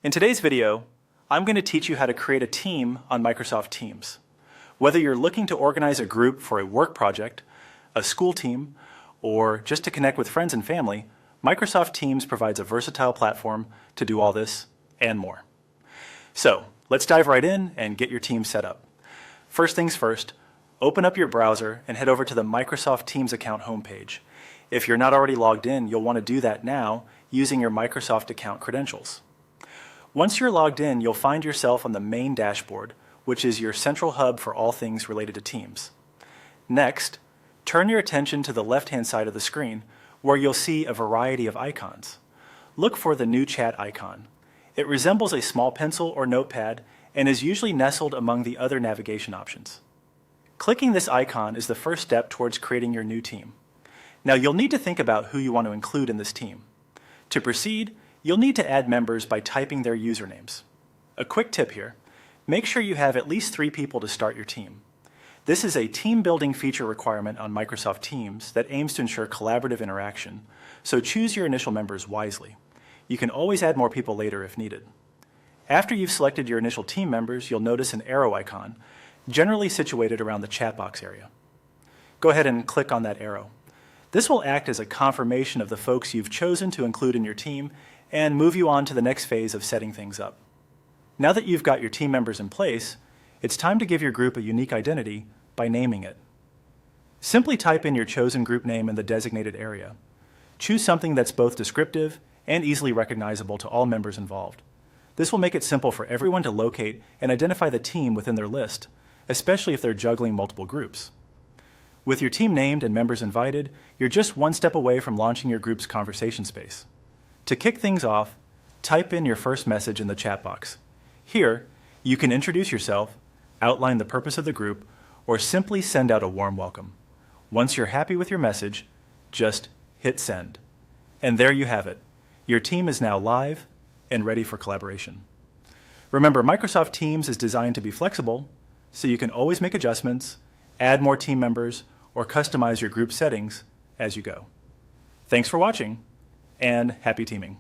In today's video, I'm going to teach you how to create a team on Microsoft Teams. Whether you're looking to organize a group for a work project, a school team, or just to connect with friends and family, Microsoft Teams provides a versatile platform to do all this and more. So let's dive right in and get your team set up. First things first, open up your browser and head over to the Microsoft Teams account homepage. If you're not already logged in, you'll want to do that now using your Microsoft account credentials. Once you're logged in, you'll find yourself on the main dashboard, which is your central hub for all things related to Teams. Next, turn your attention to the left-hand side of the screen, where you'll see a variety of icons. Look for the new chat icon. It resembles a small pencil or notepad and is usually nestled among the other navigation options. Clicking this icon is the first step towards creating your new team. Now you'll need to think about who you want to include in this team. To proceed, you'll need to add members by typing their usernames. A quick tip here, make sure you have at least 3 people to start your team. This is a team-building feature requirement on Microsoft Teams that aims to ensure collaborative interaction, so choose your initial members wisely. You can always add more people later if needed. After you've selected your initial team members, you'll notice an arrow icon, generally situated around the chat box area. Go ahead and click on that arrow. This will act as a confirmation of the folks you've chosen to include in your team and move you on to the next phase of setting things up. Now that you've got your team members in place, it's time to give your group a unique identity by naming it. Simply type in your chosen group name in the designated area. Choose something that's both descriptive and easily recognizable to all members involved. This will make it simple for everyone to locate and identify the team within their list, especially if they're juggling multiple groups. With your team named and members invited, you're just one step away from launching your group's conversation space. To kick things off, type in your first message in the chat box. Here, you can introduce yourself, outline the purpose of the group, or simply send out a warm welcome. Once you're happy with your message, just hit send. And there you have it. Your team is now live and ready for collaboration. Remember, Microsoft Teams is designed to be flexible, so you can always make adjustments, add more team members, or customize your group settings as you go. Thanks for watching, and happy teaming.